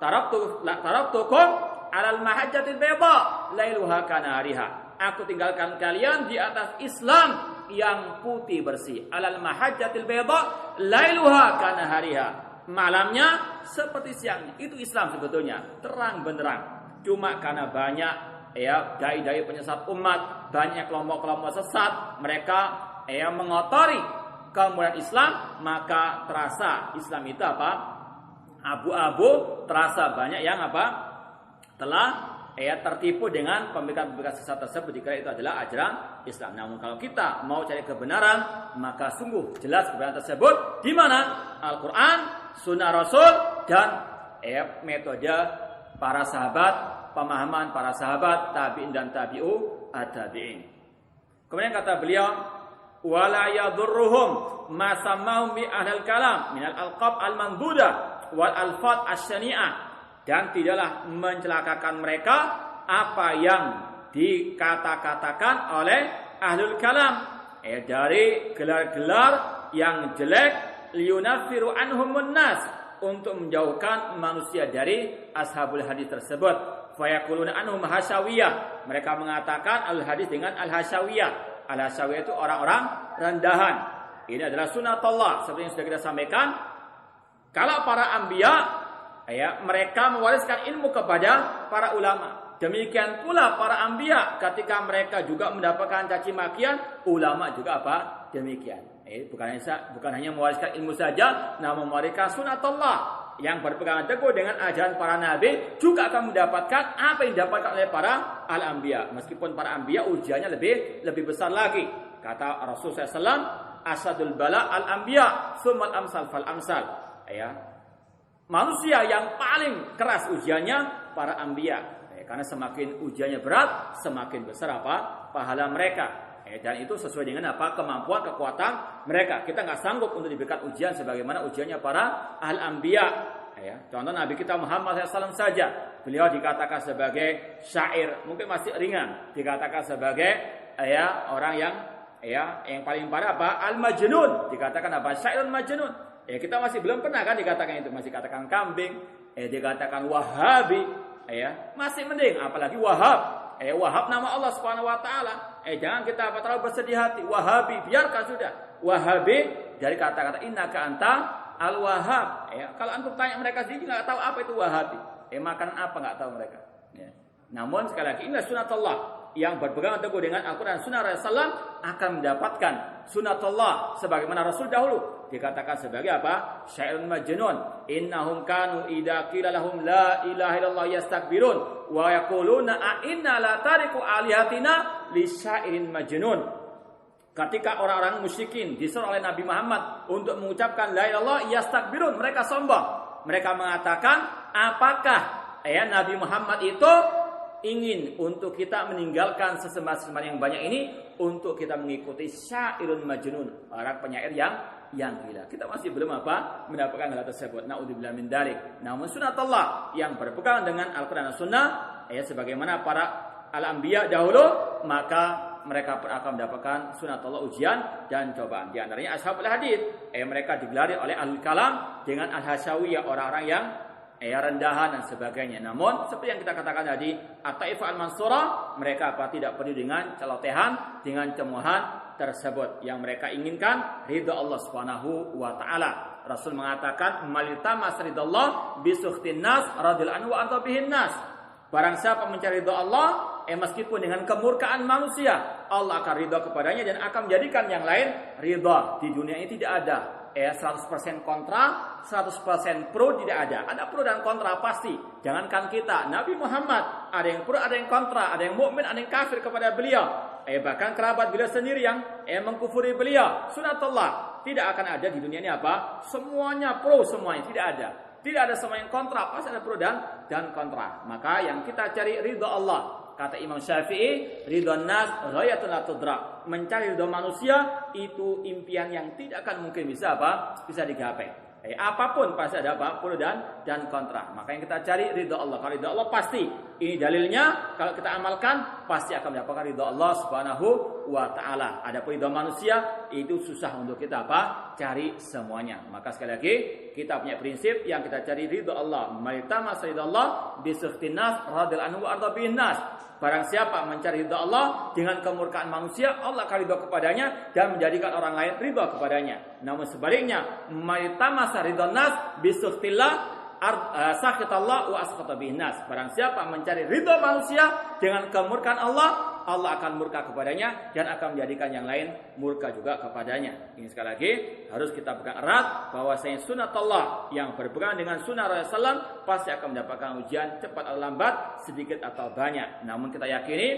taraktukum alal mahajjatil bayda lailuha kanahariha. Aku tinggalkan kalian di atas Islam yang putih bersih. Alal mahajjatil bayda lailuha kanahariha. Malamnya seperti siangnya. Itu Islam sebetulnya, terang benderang. Cuma karena banyak dai-dai penyesat umat, banyak kelompok-kelompok sesat, mereka mengotori kemuliaan Islam, maka terasa Islam itu abu-abu, terasa banyak yang telah tertipu dengan pemikiran-pemikiran sesat tersebut dikira itu adalah ajaran Islam. Namun kalau kita mau cari kebenaran, maka sungguh jelas kebenaran tersebut di mana? Al-Quran, Sunnah Rasul, dan metode para sahabat, pemahaman para sahabat, tabi'in dan tabi'u at-tabi'in. Kemudian kata beliau, wala yadurruhum ma sammahu bi ahlil kalam minal alqab al-manduda wal alfat asy-syani'ah, dan tidaklah mencelakakan mereka apa yang dikata-katakan oleh ahlul kalam dari gelar-gelar yang jelek, liyunaffiru anhumun nas, untuk menjauhkan manusia dari ashabul hadis tersebut. Fayaquluna anhum hasyawiyah, mereka mengatakan al-hadis dengan al-hasyawiyah. Al-hasyawiyah itu orang-orang rendahan. Ini adalah sunatullah, seperti yang sudah kita sampaikan. Kalau para anbiya, mereka mewariskan ilmu kepada para ulama. Demikian pula para anbiya, ketika mereka juga mendapatkan caci makian, ulama juga demikian. Bukan hanya mewariskan ilmu saja, namun mewariskan sunatullah. Yang berpegang teguh dengan ajaran para nabi juga akan mendapatkan apa yang didapatkan oleh para al-anbiya. Meskipun para anbiya ujiannya lebih besar lagi. Kata Rasulullah SAW, asadul bala al-anbiya, summal amsal fal amsal. Manusia yang paling keras ujiannya para anbiya. Karena semakin ujiannya berat, semakin besar pahala mereka. Dan itu sesuai dengan kemampuan, kekuatan mereka. Kita nggak sanggup untuk diberikan ujian sebagaimana ujiannya para al-anbiya. Contoh Nabi kita Muhammad SAW saja, beliau dikatakan sebagai syair, mungkin masih ringan. Dikatakan sebagai orang yang paling parah al-majnun. Dikatakan syairun majnun. Kita masih belum pernah kan dikatakan itu, masih katakan kambing, dikatakan wahabi. Masih mending, apalagi wahab. Wahhab nama Allah Subhanahu wa taala. Jangan kita terlalu bersedih hati. Wahabi, biarkan sudah. Wahabi dari kata-kata innaka anta al-wahhab. Kalau antum tanya mereka sendiri enggak tahu apa itu wahabi. Makanan apa enggak tahu mereka. Namun sekali lagi inna sunatullah yang berpegang teguh dengan Al-Quran dan Sunnah Rasulullah akan mendapatkan sunatullah sebagaimana Rasul dahulu dikatakan sebagai apa? Syairun majnun. Innahum kanu idza qila lahum la ilaha illallah yastakbirun wa yaquluna a inna la tariku alihatina li syairin majnun. Ketika orang-orang musyrikin disuruh oleh Nabi Muhammad untuk mengucapkan la ilaha illallah yastakbirun, mereka sombong. Mereka mengatakan, apakah Nabi Muhammad itu ingin untuk kita meninggalkan sesembahan yang banyak ini untuk kita mengikuti syairun majnun, orang penyair yang gila. Kita masih belum mendapatkan hal tersebut. Naudzubillah min dzalik. Namun sunatullah yang berpegang dengan Al-Qur'an dan Sunnah sebagaimana para al-anbiya dahulu, maka mereka akan mendapatkan sunatullah ujian dan cobaan. Di antaranya ashabul hadits, mereka digelari oleh ahlul kalam dengan al-hasyawiyah, orang-orang yang rendahan dan sebagainya. Namun seperti yang kita katakan tadi, at-taifah al-mansurah, mereka tidak peduli dengan celotehan, dengan cemohan tersebut. Yang mereka inginkan ridha Allah Subhanahu wa taala. Rasul mengatakan, "Malitamas ridallah bisukhtin nas radhiyallahu anhu wa arda bihin nas." Barang siapa mencari ridha Allah, meskipun dengan kemurkaan manusia, Allah akan ridha kepadanya dan akan menjadikan yang lain ridha. Di dunia ini tidak ada 100% kontra, 100% pro, tidak ada. Ada pro dan kontra pasti. Jangankan kita, Nabi Muhammad ada yang pro, ada yang kontra, ada yang mukmin, ada yang kafir kepada beliau. Bahkan kerabat beliau sendiri yang mengkufuri beliau. Sunatullah tidak akan ada di dunia ini semuanya pro, semuanya tidak ada. Tidak ada semua yang kontra, pasti ada pro dan kontra. Maka yang kita cari ridha Allah. Kata Imam Syafi'i, ridwan nas ghayatun la tudrak. Mencari ridha manusia itu impian yang tidak akan mungkin bisa digapai. Apapun pasti ada pro dan kontra. Maka yang kita cari ridha Allah. Kalau ridha Allah pasti. Ini dalilnya, kalau kita amalkan pasti akan mendapatkan ridha Allah Subhanahu wa taala. Adapun ridha manusia itu susah untuk kita cari semuanya. Maka sekali lagi kita punya prinsip yang kita cari ridha Allah. Malitamas ridha Allah bisukhtin nas radhiyallahu anhu wa arda bihin nas. Barang siapa mencari ridha Allah dengan kemurkaan manusia, Allah akan ridha kepadanya dan menjadikan orang lain ridha kepadanya. Namun sebaliknya, malitamas ridha nas bisukhtillah sakhitallah wa askhata bihin nas. Barang siapa mencari ridha manusia dengan kemurkaan Allah, Allah akan murka kepadanya dan akan menjadikan yang lain murka juga kepadanya. Ini sekali lagi harus kita pegang erat bahwasanya sunatullah yang berpegang dengan sunnah Rasulullah pasti akan mendapatkan ujian cepat atau lambat, sedikit atau banyak. Namun kita yakini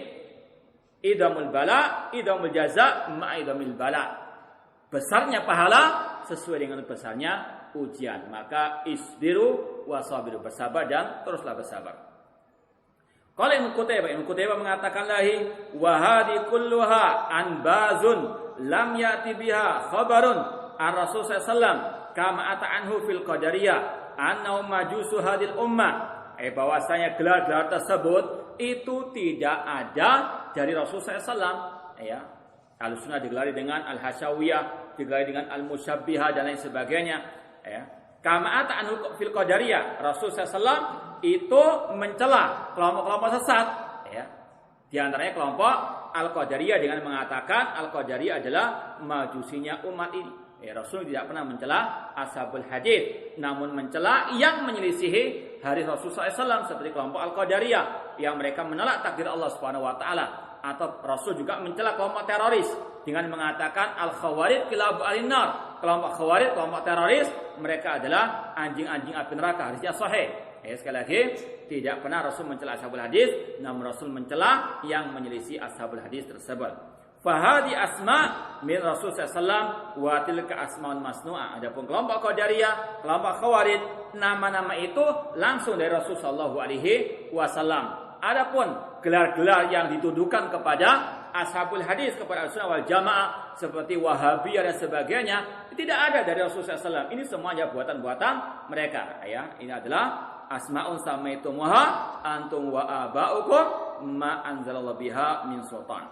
idamul bala, idamul jaza, ma'idamil bala. Besarnya pahala sesuai dengan besarnya ujian. Maka isbiru wasabiru, bersabar dan teruslah bersabar. Kalau Ibnu Qutaibah mengatakan lahi wa hadi kulluha anbazun lam ya'ti biha khabarun an Rasul sallallahu alaihi wasallam kama ata anhu fil qadariyah annahu majusu hadil ummah. Bahwasanya gelar-gelar tersebut itu tidak ada dari Rasul sallallahu alaihi wasallam. Al-Sunnah digelari dengan al-hasyawiyah, digelari dengan al-musyabbihah dan lain sebagainya. Kama ata anhu fil qadariyah, Rasul sallallahu alaihi wasallam itu mencela kelompok-kelompok sesat. Di antaranya kelompok Al-Qadariyah dengan mengatakan Al-Qadariyah adalah majusinya umat ini. Rasul tidak pernah mencela ashabul hadits, namun mencela yang menyelisihi hadis Rasul SAW seperti kelompok Al-Qadariyah yang mereka menolak takdir Allah Subhanahu wa taala. Atau Rasul juga mencela kelompok teroris dengan mengatakan al-khawarij kilab al-nar. Kelompok khawarij, kelompok teroris, mereka adalah anjing-anjing api neraka. Hadisnya sahih. Sekali lagi, tidak pernah Rasul mencela ashabul hadis, namun Rasul mencela yang menyelisih ashabul hadis tersebut. Fahadi asma min Rasul sallallahu wa tilka asmaun masnu'ah. Adapun kelompok Qadariyah, kelompok Khawarij, nama-nama itu langsung dari Rasul sallallahu alaihi wasallam. Adapun gelar-gelar yang dituduhkan kepada ashabul hadis, kepada Ahlussunnah wal Jamaah seperti Wahabiyah dan sebagainya, tidak ada dari Rasul sallallahu alaihi wasallam. Ini semuanya buatan-buatan mereka. Ini adalah asma'un samaitumuha antum wa aba'ukum ma anzalallahu biha min sultan.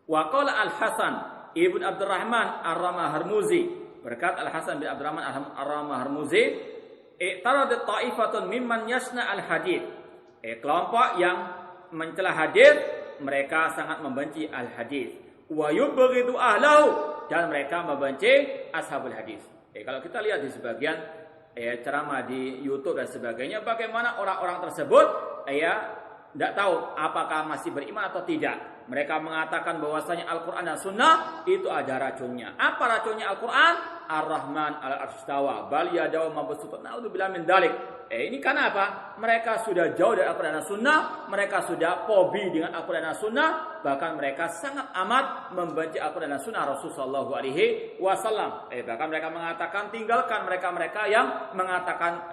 Wa qala Al-Hasan Ibn Abdurrahman Ar-Rama-Harmuzi, berkat Al-Hasan bin Abdurrahman Ar-Rama-Harmuzi, i'taradat ta'ifatun mimman yasna al-hadith. Kelompok yang mencela hadis, mereka sangat membenci al-hadis. Wa yubghidu ahlahu, dan mereka membenci ashabul hadis. Kalau kita lihat di sebagian ceramah di YouTube dan sebagainya, bagaimana orang-orang tersebut tidak tahu apakah masih beriman atau tidak. Mereka mengatakan bahwasanya Al-Quran dan Sunnah itu ada racunnya. Apa racunnya Al-Quran? Ar-Rahman al-Arsy istawa, bal yadahu mabsuutatan. Naudzubillah min dzalik. Ini karena apa? Mereka sudah jauh dari Al-Quran dan Sunnah. Mereka sudah fobi dengan Al-Quran dan Sunnah. Bahkan mereka sangat amat membenci Al-Quran dan Sunnah Rasulullah SAW. Bahkan mereka mengatakan, tinggalkan mereka-mereka yang mengatakan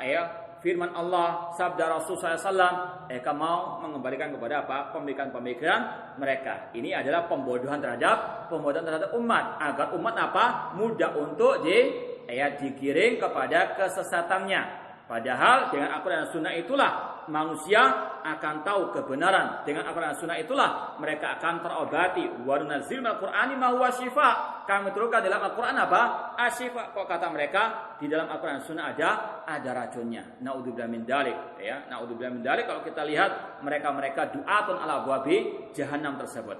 firman Allah, sabda Rasulullah SAW, mereka mau mengembalikan kepada apa? Pemikiran mereka. Ini adalah pembodohan terhadap umat, agar umat apa? Mudah untuk digiring kepada kesesatannya. Padahal dengan Al-Quran dan Sunnah itulah manusia akan tahu kebenaran. Dengan Al-Quran dan Sunnah itulah mereka akan terobati. Wa nunazzilu minal Qur'ani ma huwa shifaa. Kami turunkan dalam Al-Quran apa? Asyifa. Kok kata mereka di dalam Al-Quran dan Sunnah ada racunnya. Naudzubillah min dzalik. Naudzubillah min dzalik. Kalau kita lihat mereka du'atun ala abwabi jahannam tersebut.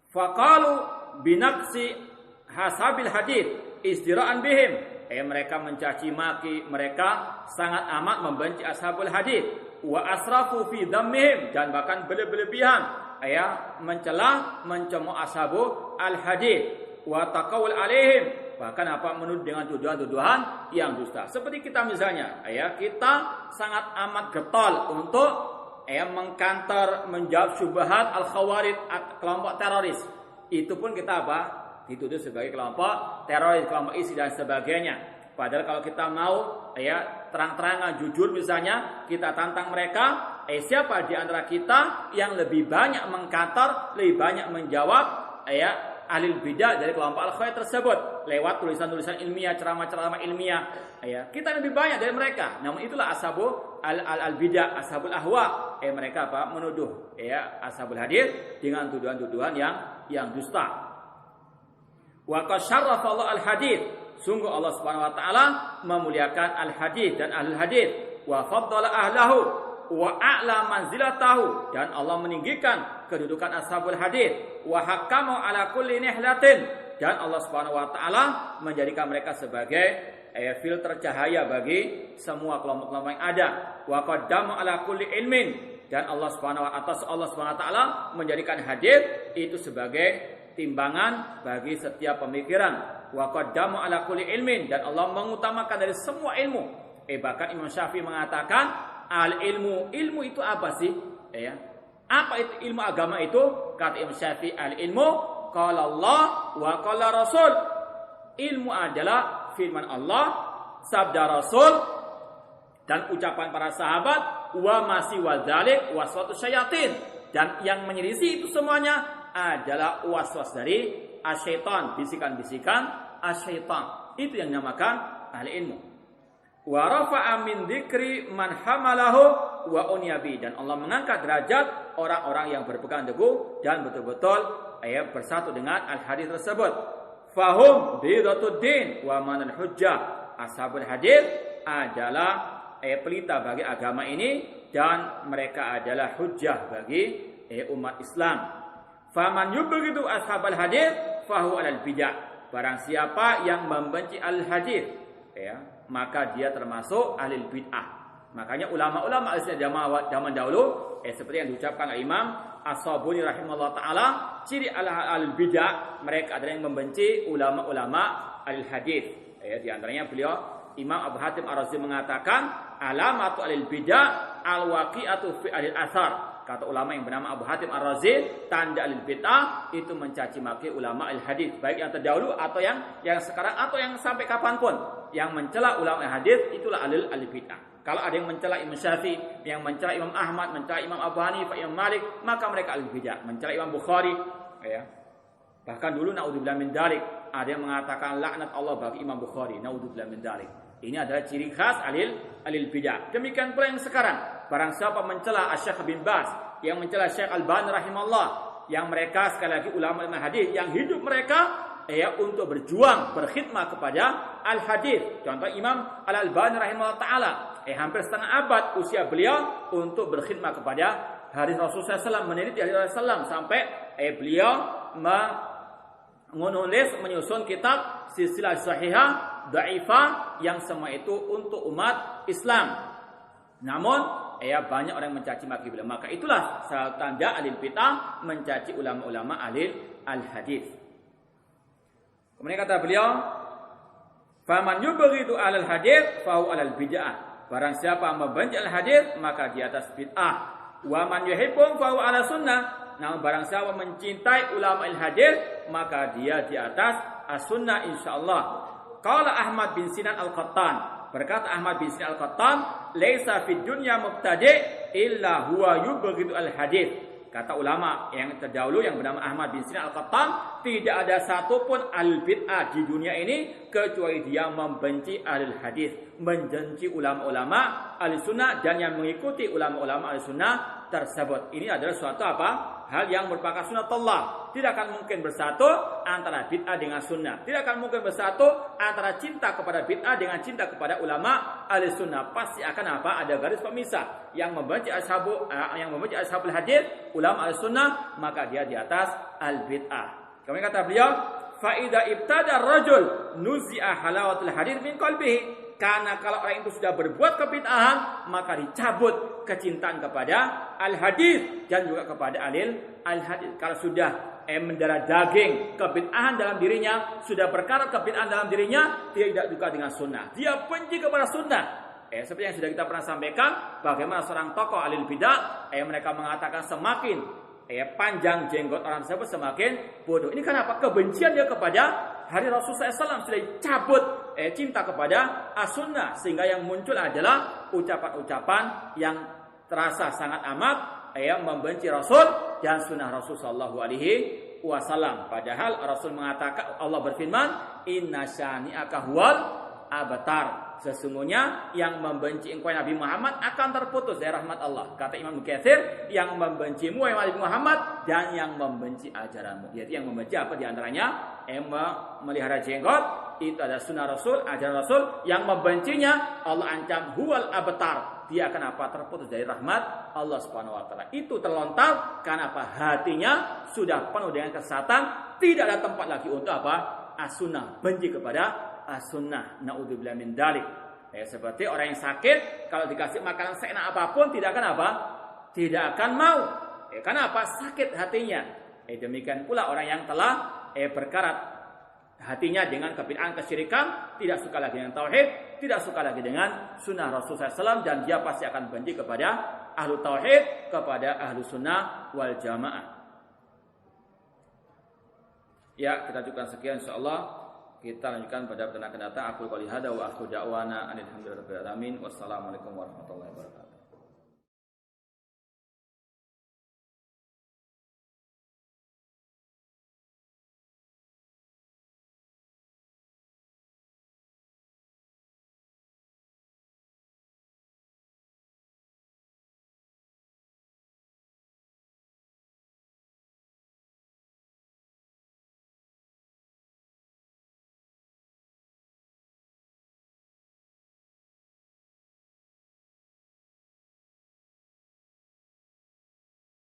Faqalu binaqsi hasabil hadits istira'an bihim. Mereka mencaci maki, mereka sangat amat membenci ashabul hadis. Wa asrafu fi dhammihim, dan bahkan berlebihan mencela, mencemooh ashabul hadis. Wa taqawul alaihim, bahkan menuduh dengan tuduhan-tuduhan yang dusta. Seperti kita misalnya, kita sangat amat getol untuk mengkantor, menjawab syubhat al-khawarij, kelompok teroris. Itu pun kita dituduh sebagai kelompok teroris, kelompok ISIS dan sebagainya. Padahal kalau kita mau terang-terangan jujur misalnya, kita tantang mereka, siapa di antara kita yang lebih banyak mengkantor, lebih banyak menjawab ahli bidah dari kelompok al-khawarij tersebut lewat tulisan-tulisan ilmiah, ceramah-ceramah ilmiah. Kita lebih banyak dari mereka. Namun itulah ashabul al-bidah, ashabul ahwa. Mereka menuduh ashabul hadis dengan tuduhan-tuduhan yang dusta. Wa qad syarrafa Allah al-hadits, sungguh Allah Subhanahu wa taala memuliakan al-hadits dan ahlul hadits, wa faddala ahlahu wa a'la manzilatahu, dan Allah meninggikan kedudukan ashabul hadits, wa hakama ala kulli nihlatin, dan Allah Subhanahu wa taala menjadikan mereka sebagai filter cahaya bagi semua kelompok-kelompok yang ada. Wa qaddama ala kulli ilmin, dan Allah Subhanahu wa taala menjadikan hadits itu sebagai timbangan bagi setiap pemikiran. Wa qaddama ala kulli ilmin, dan Allah mengutamakan dari semua ilmu. Bahkan Imam Syafi'i mengatakan al-ilmu, ilmu itu apa sih? Apa itu ilmu agama itu? Kata Imam Syafi'i, al-ilmu qala Allah wa qala Rasul. Ilmu adalah firman Allah, sabda Rasul, dan ucapan para sahabat, wa masih wadzalik waswatu syayatin, dan yang menyelisih itu semuanya adalah waswas dari asyaitan, bisikan-bisikan asyaitan. Itu yang dinamakan ahli ilmu. Wa rafa'a min dzikri man hamalahu wa unyabi, dan Allah mengangkat derajat orang-orang yang berpegang teguh dan betul-betul bersatu dengan al-hadis tersebut. Fahum bidatuddin wa manal hujjah. Ashabul hadis adalah pelita bagi agama ini, dan mereka adalah hujjah bagi umat Islam. Faman yubghidu ashabal hadis fahu alal bidah. Barang siapa yang membenci al-hadis, maka dia termasuk ahli bid'ah. Makanya ulama-ulama zaman dahulu seperti yang diucapkan oleh Imam As-Sabuni rahimahullah taala, ciri al-bidah, mereka adalah yang membenci ulama-ulama al-hadis. Di antaranya beliau Imam Abu Hatim Ar-Razi mengatakan, alamatu al-bidah al-waqi'atu fi al-athar. Kata ulama yang bernama Abu Hatim Ar-Razi, tanda al-bid'ah itu mencaci maki ulama al-hadis, baik yang terdahulu atau yang sekarang atau yang sampai kapanpun. Yang mencela ulama al-hadis itulah al-bid'ah. Kalau ada yang mencela Imam Syafi'i, yang mencela Imam Ahmad, mencela Imam Abu Hanifah, Imam Malik, maka mereka al-bid'ah. Mencela Imam Bukhari, bahkan dulu naudzubillah min dzalik, ada yang mengatakan laknat Allah bagi Imam Bukhari, naudzubillah min dzalik. Ini adalah ciri khas alil bidah. Demikian pula yang sekarang. Barang siapa mencela Syekh bin Baz, yang mencela Syekh Albani rahimahullah, yang mereka sekali lagi ulama hadis yang hidup mereka untuk berjuang, berkhidmah kepada al-hadis. Contoh Imam Al-Albani rahimahullah taala, hampir setengah abad usia beliau untuk berkhidmah kepada hadis Rasulullah SAW, meneliti hadis Rasulullah SAW sampai beliau menyusun kitab silsilah sahihah, dhaifah yang semua itu untuk umat Islam. Namun banyak orang mencaci maki beliau. Maka itulah salah tanda ahli bid'ah mencaci ulama-ulama ahli al-hadis. Kemudian kata beliau, "Faman yubghidu alal hadis fa huwa alal bid'ah." Barang siapa membenci al-hadis maka di atas bid'ah. Wa man yuhibbum fa huwa ala sunnah. Namun barang siapa mencintai ulama al-hadis maka dia di atas as-sunnah insyaallah. Qala Ahmad bin Sinan Al-Qattan, berkata Ahmad bin Sinan Al-Qattan, "Laisa fid dunya mubtadi' illa huwa yubghidu al-hadis." Kata ulama yang terdahulu yang bernama Ahmad bin Sinan Al-Qattan, tidak ada satupun al-bid'ah di dunia ini kecuali dia membenci al-hadis, membenci ulama-ulama al-sunnah dan yang mengikuti ulama-ulama al-sunnah tersebut. Ini adalah suatu hal yang merupakan sunnatullah. Tidak akan mungkin bersatu antara bid'ah dengan sunnah. Tidak akan mungkin bersatu antara cinta kepada bid'ah dengan cinta kepada ulama al-sunnah. Pasti akan ada garis pemisah. Yang membenci ashabul hadis, ulama al-sunnah, maka dia di atas al-bid'ah. Kemudian kata beliau, fa idza ibtada ar-rajul nuzi'a halawatul hadis min qalbihi. Karena kalau orang itu sudah berbuat kebid'ahan, maka dicabut kecintaan kepada al-hadis dan juga kepada al-hadis. Kalau sudah mendarah daging kebid'ahan dalam dirinya, sudah berkarat kebid'ahan dalam dirinya, dia tidak suka dengan sunnah. Dia benci kepada sunnah. Seperti yang sudah kita pernah sampaikan, bagaimana seorang tokoh ahli bidah, mereka mengatakan semakin panjang jenggot orang tersebut semakin bodoh. Ini kenapa? Kebencian dia kepada hari Rasulullah SAW sudah cabut cinta kepada as-sunnah, sehingga yang muncul adalah ucapan-ucapan yang terasa sangat amat membenci Rasul dan sunnah Rasul Sallallahu Alaihi Wasallam. Padahal Rasul mengatakan, Allah berfirman, Inna syani'aka huwal abtar. Sesungguhnya yang membenci engkau Nabi Muhammad akan terputus dari rahmat Allah. Kata Imam Mukatsir, yang membencimu Nabi Muhammad dan yang membenci ajaranmu. Jadi yang membenci apa diantaranya? Melihara jenggot, itu ada sunnah Rasul, ajaran Rasul. Yang membencinya Allah ancam huwal abtar. Dia akan terputus dari rahmat Allah Subhanahu wa taala. Itu terlontar karena hatinya sudah penuh dengan kesesatan, tidak ada tempat lagi untuk as-sunnah, benci kepada as-sunnah. Naudzubillah min dzalik. Seperti orang yang sakit, kalau dikasih makanan seenak apapun tidak akan tidak akan mau. Karena sakit hatinya. Demikian pula orang yang telah berkarat hatinya dengan kebid'ahan, kesyirikan, tidak suka lagi dengan tauhid, tidak suka lagi dengan sunnah Rasulullah SAW, dan dia pasti akan benci kepada ahlu tauhid, kepada ahlu sunnah wal jamaah. Ya, kita cukupkan sekian insyaallah. Kita lanjutkan pada pertemuan akan datang. Aku qouli hada wa akhu da'wana alhamdulillahirabbil alamin. Wassalamualaikum warahmatullahi wabarakatuh.